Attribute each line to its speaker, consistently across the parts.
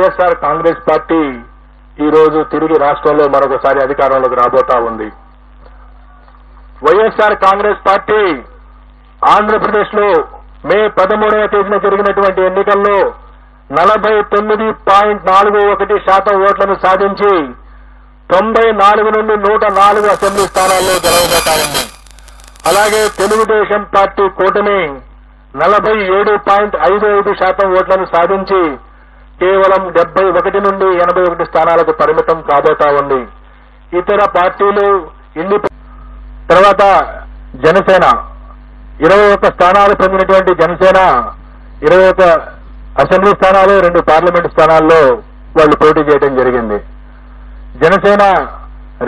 Speaker 1: YSR Congress party ఈ రోజు తిరిగి రాష్ట్రంలో మరొకసారి అధికారంలోకి రాబోతా ఉంది. వైఎస్ఆర్ కాంగ్రెస్ పార్టీ ఆంధ్రప్రదేశ్ లో మే 13వ తేదీన జరిగినటువంటి ఎన్నికల్లో 49.41% ఓట్లను సాధించి 94 నుండి 104 అసెంబ్లీ స్థానాల్లో గెలవబోతా ఉంది. అలాగే తెలుగుదేశం పార్టీ కూటమి 47.55% ఓట్లను సాధించి కేవలం 71 నుండి 81 స్థానాలకు పరిమితం కాబోతా ఉంది. ఇతర పార్టీలు తర్వాత జనసేన 21 స్థానాలు పొందినటువంటి జనసేన 21 అసెంబ్లీ స్థానాలు 2 పార్లమెంటు స్థానాల్లో వాళ్ళు పోటీ చేయడం జరిగింది. జనసేన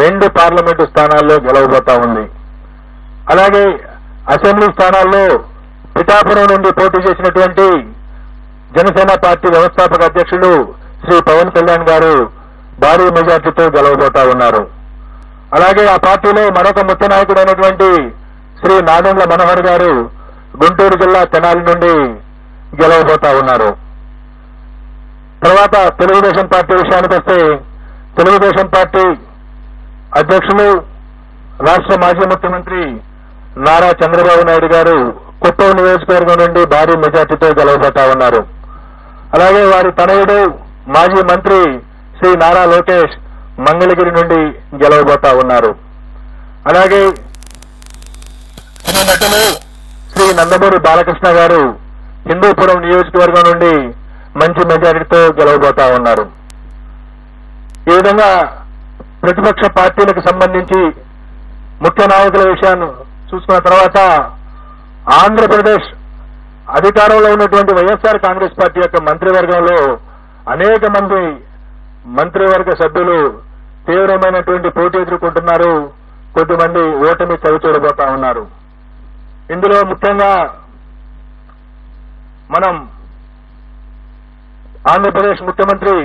Speaker 1: 2 పార్లమెంటు స్థానాల్లో గెలవబోతా ఉంది. అలాగే అసెంబ్లీ స్థానాల్లో పిఠాపురం నుండి పోటీ చేసినటువంటి జనసేన పార్టీ వ్యవస్థాపక అధ్యక్షులు శ్రీ పవన్ కళ్యాణ్ గారు భారీ మెజార్టీతో గెలవబోతా ఉన్నారు. అలాగే ఆ పార్టీలో మరొక ముఖ్య నాయకుడైనటువంటి శ్రీ నాదెండ్ల మనోహర్ గారు గుంటూరు జిల్లా తెనాలి నుండి గెలవబోతా ఉన్నారు. తర్వాత తెలుగుదేశం పార్టీ విషయానికి వస్తే తెలుగుదేశం పార్టీ అధ్యక్షులు రాష్ట్ర మాజీ ముఖ్యమంత్రి నారా చంద్రబాబు నాయుడు గారు కుప్పం నియోజకవర్గం నుండి భారీ మెజార్టీతో గెలవబోతా ఉన్నారు. అలాగే వారి తనయుడు మాజీ మంత్రి శ్రీ నారా లోకేష్ మంగళగిరి నుండి గెలవబోతా ఉన్నారు. అలాగే నటులు శ్రీ నందమూరి బాలకృష్ణ గారు హిందూపురం నియోజకవర్గం నుండి మంచి మెజారిటీతో గెలవబోతా ఉన్నారు. ఈ విధంగా ప్రతిపక్ష పార్టీలకు సంబంధించి ముఖ్య నాయకుల విషయాన్ని చూసుకున్న తర్వాత ఆంధ్రప్రదేశ్ అధికారంలో ఉన్నటువంటి వైఎస్ఆర్ కాంగ్రెస్ పార్టీ యొక్క మంత్రివర్గంలో అనేక మంది మంత్రివర్గ సభ్యులు తీవ్రమైనటువంటి పోటీ ఎదుర్కొంటున్నారు. కొద్దిమంది ఓటమి చవిచూడబోతా ఉన్నారు. ఇందులో ముఖ్యంగా మనం ఆంధ్రప్రదేశ్ ముఖ్యమంత్రి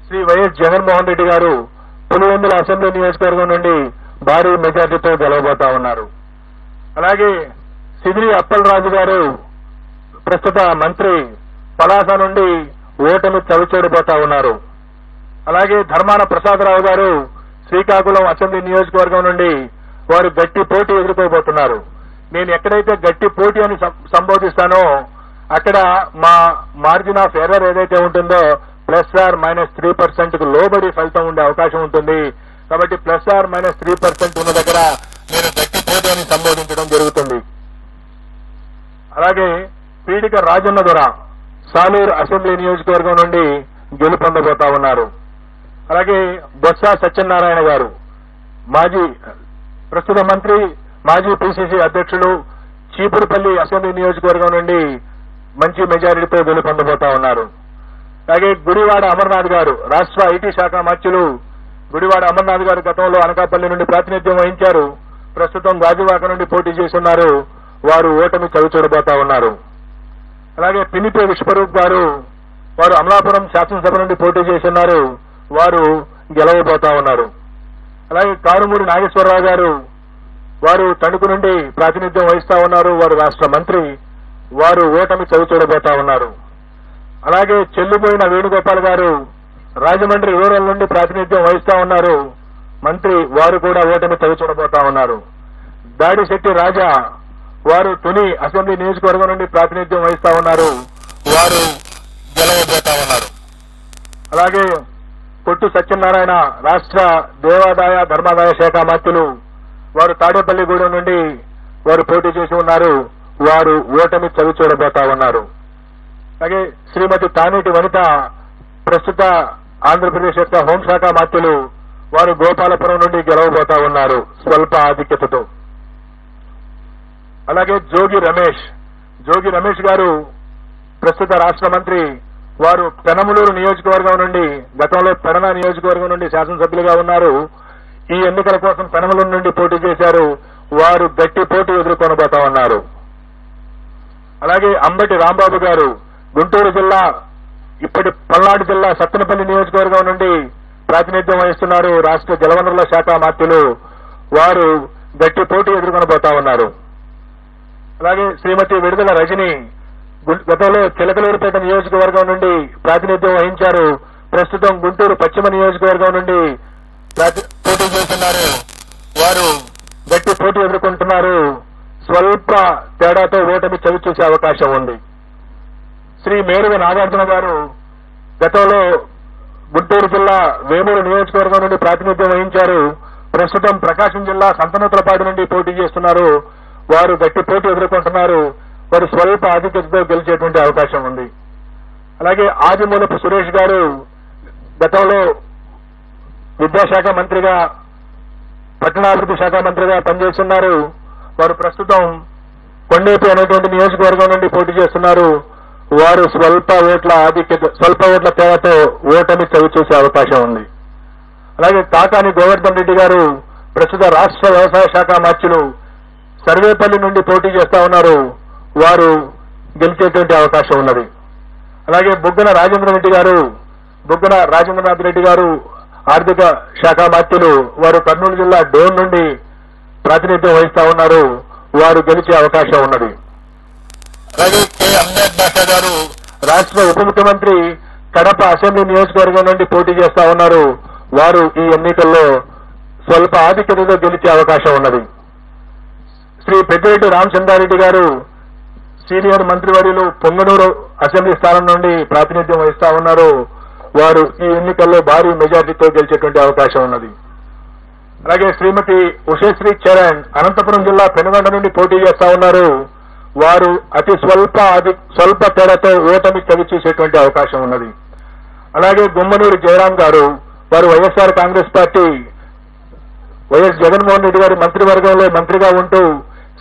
Speaker 1: శ్రీ వైఎస్ జగన్మోహన్ రెడ్డి గారు పులివెందుల అసెంబ్లీ నియోజకవర్గం నుండి భారీ మెజార్టీతో గెలవబోతా ఉన్నారు. అలాగే సిదిరి అప్పలరాజు గారు ప్రస్తుత మంత్రి పలాస నుండి ఓటమి చవిచూడబోతా ఉన్నారు. అలాగే ధర్మాన ప్రసాదరావు గారు శ్రీకాకుళం అసెంబ్లీ నియోజకవర్గం నుండి వారు గట్టి పోటీ ఎదుర్కోబోతున్నారు. నేను ఎక్కడైతే గట్టి పోటీ అని సంబోధిస్తానో అక్కడ మా మార్జిన్ ఆఫ్ ఎర్రర్ ఏదైతే ఉంటుందో +/- 3% లోబడి ఫలితం ఉండే అవకాశం ఉంటుంది. కాబట్టి +/- 3% ఉన్న దగ్గర నేను గట్టి పోటీ అని సంబోధించడం జరుగుతుంది. అలాగే పీడిక రాజన్న దొర సాలూరు అసెంబ్లీ నియోజకవర్గం నుండి గెలుపొందబోతా ఉన్నారు. అలాగే బొత్స సత్యనారాయణ గారు ప్రస్తుత మంత్రి మాజీ పిసిసి అధ్యక్షులు చీపురుపల్లి అసెంబ్లీ నియోజకవర్గం నుండి మంచి మెజారిటీతో గెలుపొందబోతా ఉన్నారు. అలాగే గుడివాడ అమర్నాథ్ గారు రాష్ట్ర ఐటీ శాఖ మంత్రులు గుడివాడ అమర్నాథ్ గారు గతంలో అనకాపల్లి నుండి ప్రాతినిధ్యం వహించారు. ప్రస్తుతం గాజువాక నుండి పోటీ చేస్తున్నారు. వారు ఓటమి చవిచూడబోతా ఉన్నారు. అలాగే పినిపే విశ్వరూప్ గారు వారు అమలాపురం శాసనసభ నుండి పోటీ చేస్తున్నారు. వారు గెలవబోతా ఉన్నారు. అలాగే కారుమూరి నాగేశ్వరరావు గారు వారు తణుకు నుండి ప్రాతినిధ్యం వహిస్తా ఉన్నారు. వారు రాష్ట్ర మంత్రి. వారు ఓటమి చవిచూడబోతా ఉన్నారు. అలాగే చెల్లిపోయిన వేణుగోపాల్ గారు రాజమండ్రి రూరల్ నుండి ప్రాతినిధ్యం వహిస్తా ఉన్నారు. మంత్రి. వారు కూడా ఓటమి చవిచూడబోతా ఉన్నారు. దాడిశెట్టి రాజా వారు తుని అసెంబ్లీ నియోజకవర్గం నుండి ప్రాతినిధ్యం వహిస్తా ఉన్నారు. వారు గెలవబోతా ఉన్నారు. అలాగే పొట్టు సత్యనారాయణ రాష్ట్ర దేవాదాయ ధర్మాదాయ శాఖ మంత్రులు వారు తాడేపల్లిగూడెం నుండి వారు పోటీ చేసి ఉన్నారు. వారు ఓటమి చవిచూడబోతా ఉన్నారు. అలాగే శ్రీమతి తానేటి వనిత ప్రస్తుత ఆంధ్రప్రదేశ్ యొక్క హోంశాఖ మంత్రులు వారు గోపాలపురం నుండి గెలవబోతా ఉన్నారు స్వల్ప ఆధిక్యతతో. అలాగే జోగి రమేష్ గారు ప్రస్తుత రాష్ట్ర మంత్రి. వారు పెనమలూరు నియోజకవర్గం నుండి గతంలో పెడన నియోజకవర్గం నుండి శాసనసభ్యులుగా ఉన్నారు. ఈ ఎన్నికల కోసం పెనమలూరు నుండి పోటీ చేశారు. వారు గట్టి పోటీ ఎదుర్కొనబోతా ఉన్నారు. అలాగే అంబటి రాంబాబు గారు గుంటూరు జిల్లా ఇప్పటి పల్నాడు జిల్లా సత్తెనపల్లి నియోజకవర్గం నుండి ప్రాతినిధ్యం వహిస్తున్నారు. రాష్ట్ర జలవనరుల శాఖ మంత్రులు. వారు గట్టి పోటీ ఎదుర్కొనబోతా ఉన్నారు. అలాగే శ్రీమతి విడుదల రజని గతంలో చిలకలూరుపేట నియోజకవర్గం నుండి ప్రాతినిధ్యం వహించారు. ప్రస్తుతం గుంటూరు పశ్చిమ నియోజకవర్గం నుండి పోటీ చేస్తున్నారు. వారు గట్టి పోటీ ఎదుర్కొంటున్నారు. స్వల్ప తేడాతో ఓటమి చవిచూసే అవకాశం ఉంది. శ్రీ మేరుగ నాగార్జున గారు గతంలో గుంటూరు జిల్లా వేమూరు నియోజకవర్గం నుండి ప్రాతినిధ్యం వహించారు. ప్రస్తుతం ప్రకాశం జిల్లా సంతనూతలపాడు నుండి పోటీ చేస్తున్నారు. వారు గట్టి పోటీ ఎదుర్కొంటున్నారు. వారు స్వల్ప ఆధిక్యతతో గెలిచేటువంటి అవకాశం ఉంది. అలాగే ఆదిమూలపు సురేష్ గారు గతంలో విద్యాశాఖ మంత్రిగా, పట్టణాభివృద్ధి శాఖ మంత్రిగా పనిచేస్తున్నారు. వారు ప్రస్తుతం కొండేపి అనేటువంటి నియోజకవర్గం నుండి పోటీ చేస్తున్నారు. వారు స్వల్ప ఓట్ల తేడాతో ఓటమి చవిచూసే అవకాశం ఉంది. అలాగే తాకాని గోవర్ధన్ రెడ్డి గారు ప్రస్తుత రాష్ట్ర వ్యవసాయ శాఖ మంత్రులు సర్వేపల్లి నుండి పోటీ చేస్తా ఉన్నారు. వారు గెలిచేటువంటి అవకాశం ఉన్నది. అలాగే బుగ్గన రాజేంద్రనాథ్ రెడ్డి గారు ఆర్థిక శాఖ మంత్రులు, వారు కర్నూలు జిల్లా డోన్ నుండి ప్రాతినిధ్యం వహిస్తా ఉన్నారు. వారు గెలిచే అవకాశం ఉన్నది. అలాగే కె అహ్మద్ బాషా గారు రాష్ట్ర ఉప ముఖ్యమంత్రి కడప అసెంబ్లీ నియోజకవర్గం నుండి పోటీ చేస్తా ఉన్నారు. వారు ఈ ఎన్నికల్లో స్వల్ప ఆధిక్యతతో గెలిచే అవకాశం ఉన్నది. శ్రీ పెద్దిరెడ్డి రామచంద్రారెడ్డి గారు సీనియర్ మంత్రివర్యులు పొంగనూరు అసెంబ్లీ స్థానం నుండి ప్రాతినిధ్యం వహిస్తా ఉన్నారు. వారు ఈ ఎన్నికల్లో భారీ మెజార్టీతో గెలిచేటువంటి అవకాశం ఉన్నది. అలాగే శ్రీమతి ఉషశ్రీ చరణ్ అనంతపురం జిల్లా పెనుగొండ నుండి పోటీ చేస్తా ఉన్నారు. వారు అతి స్వల్ప తేడాతో ఓటమి చవిచూసేటువంటి అవకాశం ఉన్నది. అలాగే గుమ్మనూరు జయరాం గారు, వారు వైఎస్ఆర్ కాంగ్రెస్ పార్టీ వైఎస్ జగన్మోహన్ రెడ్డి గారి మంత్రివర్గంలో మంత్రిగా ఉంటూ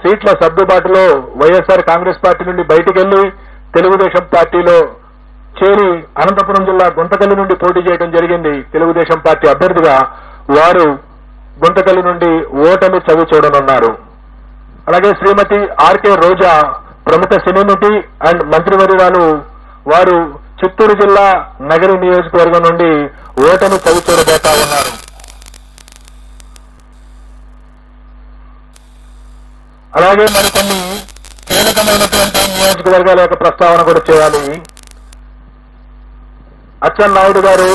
Speaker 1: సీట్ల సర్దుబాటులో వైఎస్ఆర్ కాంగ్రెస్ పార్టీ నుండి బయటికి వెళ్లి తెలుగుదేశం పార్టీలో చేరి అనంతపురం జిల్లా గుంతకల్లి నుండి పోటీ చేయడం జరిగింది. తెలుగుదేశం పార్టీ అభ్యర్థిగా వారు గుంతకల్లి నుండి ఓటమి చవి చూడనున్నారు. అలాగే శ్రీమతి ఆర్కే రోజా ప్రముఖ సినీ నటి అండ్ మంత్రివర్యురాలు, వారు చిత్తూరు జిల్లా నగరి నియోజకవర్గం నుండి ఓటమి చవి చూడబోతా ఉన్నారు. అలాగే మరికొన్ని కీలకమైనటువంటి నియోజకవర్గాల యొక్క ప్రస్తావన కూడా చేయాలి. అచ్చెన్నాయుడు గారు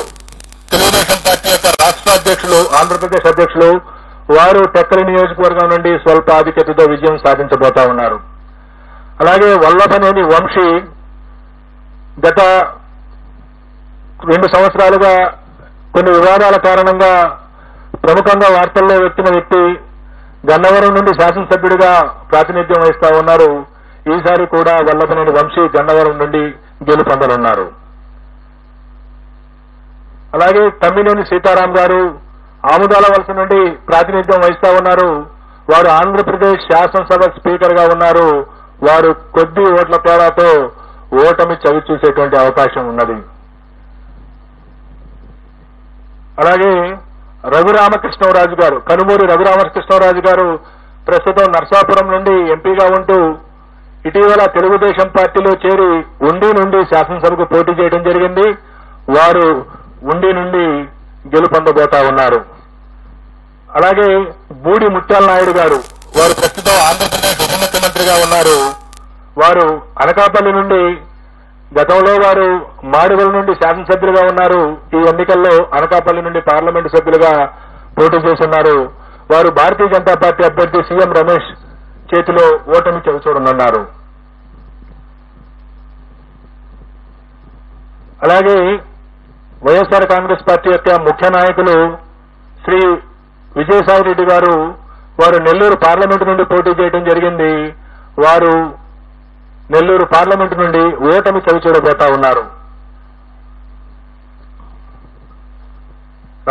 Speaker 1: తెలుగుదేశం పార్టీ యొక్క రాష్ట్ర అధ్యక్షులు, ఆంధ్రప్రదేశ్ అధ్యక్షులు, వారు టెక్కలి నియోజకవర్గం నుండి స్వల్ప ఆధిక్యతతో విజయం సాధించబోతా ఉన్నారు. అలాగే వల్లభనేని వంశీ గత 2 సంవత్సరాలుగా కొన్ని వివాదాల కారణంగా ప్రముఖంగా వార్తల్లో వచ్చిన వ్యక్తి, గన్నవరం నుండి శాసనసభ్యుడిగా ప్రాతినిధ్యం వహిస్తా ఉన్నారు. ఈసారి కూడా వల్లభనేని వంశీ గన్నవరం నుండి గెలుపొందనున్నారు. అలాగే తమ్మినేని సీతారాం గారు ఆముదాల వలస నుండి ప్రాతినిధ్యం వహిస్తా ఉన్నారు. వారు ఆంధ్రప్రదేశ్ శాసనసభ స్పీకర్ గా ఉన్నారు. వారు కొద్ది ఓట్ల తేడాతో ఓటమి చవిచూసేటువంటి అవకాశం ఉన్నది. అలాగే రఘురామకృష్ణరాజు గారు, కనుమూరి రఘురామకృష్ణరాజు గారు ప్రస్తుతం నర్సాపురం నుండి ఎంపీగా ఉంటూ ఇటీవల తెలుగుదేశం పార్టీలో చేరి ఉండి నుండి శాసనసభకు పోటీ చేయడం జరిగింది. వారు ఉండి నుండి గెలుపొందబోతా ఉన్నారు. అలాగే బూడి ముత్యాల నాయుడు గారు, వారు ప్రస్తుతం ఆంధ్రప్రదేశ్ ఉప ముఖ్యమంత్రిగా ఉన్నారు. వారు అనకాపల్లి నుండి, గతంలో వారు మాడుగుల నుండి శాసనసభ్యులుగా ఉన్నారు. ఈ ఎన్నికల్లో అనకాపల్లి నుండి పార్లమెంటు సభ్యులుగా పోటీ చేస్తున్నారు. వారు భారతీయ జనతా పార్టీ అభ్యర్థి సీఎం రమేష్ చేతిలో ఓటమి చవిచూడనున్నారు. అలాగే వైఎస్ఆర్ కాంగ్రెస్ పార్టీ యొక్క ముఖ్య నాయకులు శ్రీ విజయసాయి రెడ్డి గారు, వారు నెల్లూరు పార్లమెంటు నుండి పోటీ చేయడం జరిగింది. వారు నెల్లూరు పార్లమెంటు నుండి ఓటమి చవిచూడబోతా ఉన్నారు.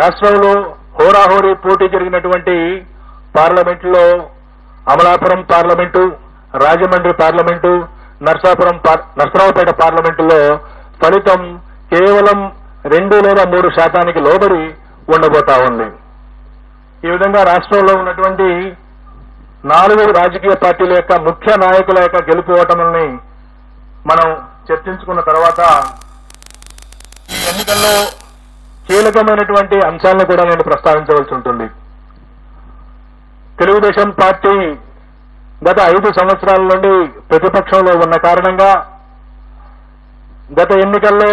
Speaker 1: రాష్ట్రంలో హోరాహోరీ పోటీ జరిగినటువంటి పార్లమెంటులో అమలాపురం పార్లమెంటు, రాజమండ్రి పార్లమెంటు, నర్సరావుపేట పార్లమెంటులో ఫలితం కేవలం 2 లేదా 3% లోబడి ఉండబోతా ఉంది. ఈ విధంగా రాష్ట్రంలో ఉన్నటువంటి 4 రాజకీయ పార్టీల యొక్క ముఖ్య నాయకుల యొక్క గెలుపు ఓటముల్ని మనం చర్చించుకున్న తర్వాత ఈ ఎన్నికల్లో కీలకమైనటువంటి అంశాలను కూడా నేను ప్రస్తావించవలసి ఉంటుంది. తెలుగుదేశం పార్టీ గత 5 సంవత్సరాల నుండి ప్రతిపక్షంలో ఉన్న కారణంగా గత ఎన్నికల్లో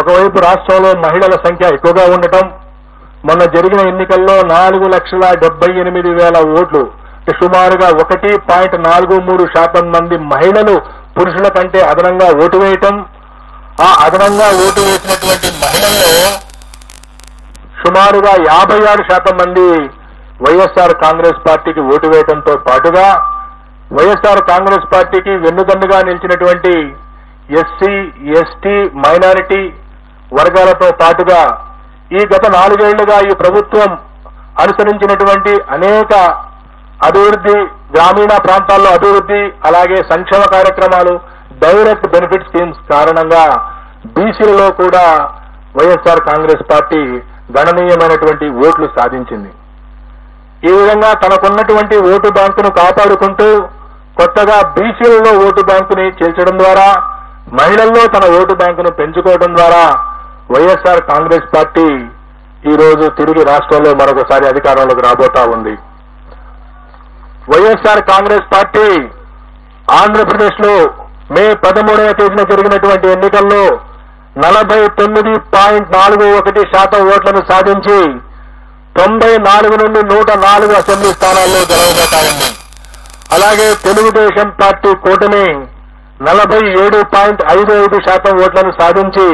Speaker 1: ఒకవైపు రాష్ట్రంలో మహిళల సంఖ్య ఎక్కువగా ఉండటం, మొన్న జరిగిన ఎన్నికల్లో 4,78,000 ఓట్లు, సుమారుగా 1.43% మంది మహిళలు పురుషుల కంటే అదనంగా ఓటు వేయటం, ఆ అదనంగా ఓటు వేసినటువంటి మహిళల్లో సుమారుగా 56% మంది వైఎస్ఆర్ కాంగ్రెస్ పార్టీకి ఓటు వేయడంతో పాటుగా వైఎస్ఆర్ కాంగ్రెస్ పార్టీకి వెన్నుదన్నుగా నిలిచినటువంటి ఎస్సీ, ఎస్టీ, మైనారిటీ వర్గాలతో పాటుగా ఈ గత 4 ఏళ్లుగా ఈ ప్రభుత్వం అనుసరించినటువంటి అనేక అభివృద్ధి, గ్రామీణ ప్రాంతాల్లో అభివృద్ధి, అలాగే సంక్షేమ కార్యక్రమాలు, డైరెక్ట్ బెనిఫిట్ స్కీమ్స్ కారణంగా బీసీలలో కూడా వైఎస్ఆర్ కాంగ్రెస్ పార్టీ గణనీయమైనటువంటి ఓట్లు సాధించింది. ఈ విధంగా తనకున్నటువంటి ఓటు బ్యాంకును కాపాడుకుంటూ కొత్తగా బీసీలలో ఓటు బ్యాంకుని చేర్చడం ద్వారా, మహిళల్లో తన ఓటు బ్యాంకును పెంచుకోవడం ద్వారా వైఎస్ఆర్ కాంగ్రెస్ పార్టీ ఈ రోజు తిరిగి రాష్ట్రంలో మరొకసారి అధికారంలోకి రాబోతా ఉంది. వైఎస్ఆర్ కాంగ్రెస్ పార్టీ ఆంధ్రప్రదేశ్ లో మే 13వ తేదీన జరిగినటువంటి ఎన్నికల్లో 49.41% ఓట్లను సాధించి 94 నుండి 104 అసెంబ్లీ స్థానాల్లో గెలవబోతా ఉంది. అలాగే తెలుగుదేశం పార్టీ కూటమి 47.55% ఓట్లను సాధించి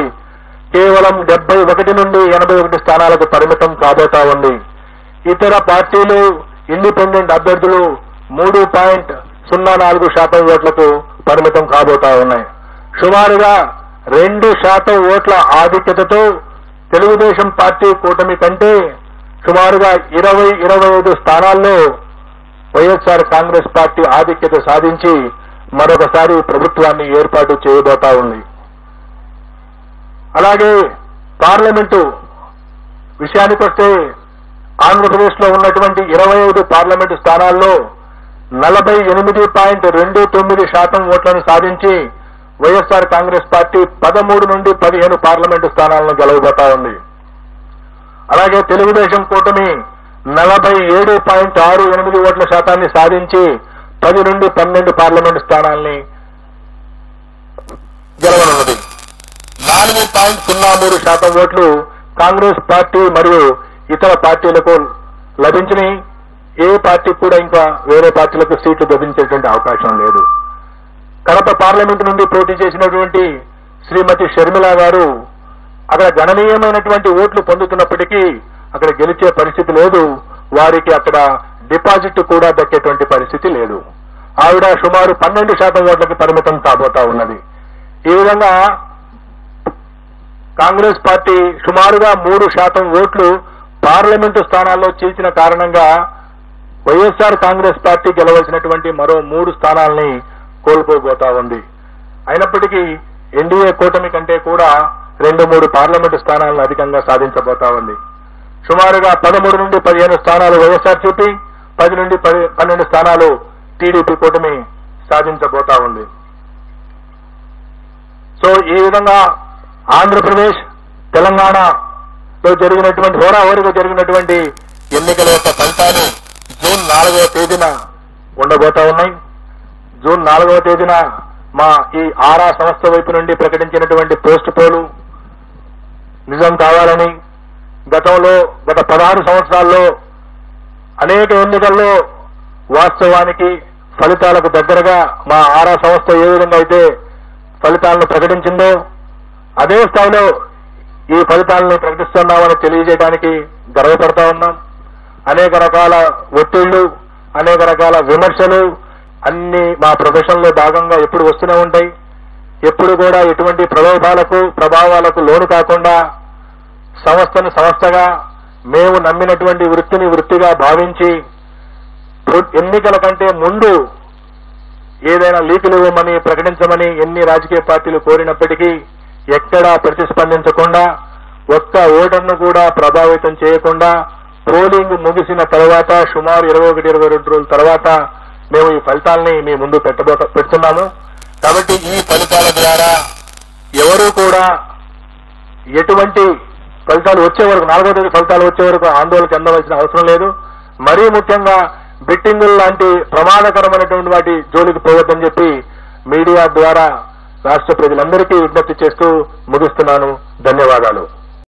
Speaker 1: కేవలం 71 నుండి 81 స్థానాలకు పరిమితం కాబోతా ఉంది. ఇతర పార్టీలు, ఇండిపెండెంట్ అభ్యర్థులు 3.04% ఓట్లకు పరిమితం కాబోతా ఉన్నాయి. సుమారుగా 2% ఓట్ల ఆధిక్యతతో తెలుగుదేశం పార్టీ కూటమి కంటే సుమారుగా 20-25 స్థానాల్లో వైఎస్ఆర్ కాంగ్రెస్ పార్టీ ఆధిక్యత సాధించి మరొకసారి ప్రభుత్వాన్ని ఏర్పాటు చేయబోతా ఉంది. అలాగే పార్లమెంటు విషయానికొస్తే ఆంధ్రప్రదేశ్ లో ఉన్నటువంటి 25 పార్లమెంటు స్థానాల్లో 48.29% ఓట్లను సాధించి వైఎస్ఆర్ కాంగ్రెస్ పార్టీ 13 నుండి 15 పార్లమెంటు స్థానాలను గెలవబోతా ఉంది. అలాగే తెలుగుదేశం కూటమి 47.68 ఓట్ల శాతాన్ని సాధించి 10 నుండి 12 పార్లమెంటు స్థానాల్ని గెలవనున్నది. 4.03% ఓట్లు కాంగ్రెస్ పార్టీ మరియు ఇతర పార్టీలకు లభించినాయి. ఏ పార్టీ కూడా ఇంకా వేరే పార్టీలకు సీట్లు లభించేటువంటి అవకాశం లేదు. కడప పార్లమెంటు నుండి పోటీ చేసినటువంటి శ్రీమతి షర్మిల గారు అక్కడ గణనీయమైనటువంటి ఓట్లు పొందుతున్నప్పటికీ అక్కడ గెలిచే పరిస్థితి లేదు. వారికి అక్కడ డిపాజిట్ కూడా దక్కేటువంటి పరిస్థితి లేదు. ఆవిడ సుమారు 12% ఓట్లకి పరిమితం కాబోతా ఉన్నది. ఈ విధంగా కాంగ్రెస్ పార్టీ సుమారుగా 3% ఓట్లు పార్లమెంటు స్థానాల్లో చీల్చిన కారణంగా వైఎస్ఆర్ కాంగ్రెస్ పార్టీ గెలవలసినటువంటి మరో 3 స్థానాల్ని కోల్పోబోతా ఉంది. అయినప్పటికీ ఎన్డీఏ కూటమి కంటే కూడా 2-3 పార్లమెంటు స్థానాలను అధికంగా సాధించబోతా ఉంది. సుమారుగా 13 నుండి 15 స్థానాలు వైఎస్ఆర్సీపీ, 10 నుండి 12 స్థానాలు టీడీపీ కూటమి సాధించబోతా ఉంది. సో ఈ విధంగా ఆంధ్రప్రదేశ్, తెలంగాణలో జరిగినటువంటి హోరాహోరీగా జరిగినటువంటి ఎన్నికల యొక్క ఫలితాలు జూన్ 4వ తేదీన ఉండబోతా ఉన్నాయి. జూన్ 4వ తేదీన మా ఈ ఆరా సంస్థ వైపు నుండి ప్రకటించినటువంటి పోస్ట్ పోలు నిజం కావాలని, గత 16 సంవత్సరాల్లో అనేక ఎన్నికల్లో వాస్తవానికి ఫలితాలకు దగ్గరగా మా ఆరా సంస్థ ఏ విధంగా అయితే ఫలితాలను ప్రకటించిందో అదే స్థాయిలో ఈ ఫలితాలను ప్రకటిస్తున్నామని తెలియజేయడానికి గర్వపడతా ఉన్నాం. అనేక రకాల ఒత్తిళ్లు, అనేక రకాల విమర్శలు అన్ని మా ప్రొఫెషన్ లో భాగంగా ఎప్పుడు వస్తూనే ఉంటాయి. ఎప్పుడు కూడా ఎటువంటి ప్రభావాలకు లోను కాకుండా సంస్థను సంస్థగా మేము నమ్మినటువంటి వృత్తిని వృత్తిగా భావించి ఎన్నికల కంటే ముందు ఏదైనా లీకులు ఇవ్వమని ప్రకటించమని ఎన్ని రాజకీయ పార్టీలు కోరినప్పటికీ ఎక్కడా ప్రతిస్పందించకుండా, ఒక్క ఓటర్ను కూడా ప్రభావితం చేయకుండా పోలింగ్ ముగిసిన తర్వాత సుమారు 21-22 రోజుల తర్వాత మేము ఈ ఫలితాలని మీ ముందు పెడుతున్నాము. కాబట్టి ఈ ఫలితాల ద్వారా ఎవరూ కూడా ఎటువంటి ఫలితాలు వచ్చే వరకు 4వ తేదీ ఫలితాలు వచ్చే వరకు ఆందోళన చెందవలసిన అవసరం లేదు. మరీ ముఖ్యంగా బెట్టింగులు లాంటి ప్రమాదకరమైనటువంటి వాటి జోలికి పోవద్దని చెప్పి మీడియా ద్వారా రాష్ట్ర ప్రజలందరికీ విజ్ఞప్తి చేస్తూ ముగిస్తున్నాను. ధన్యవాదాలు.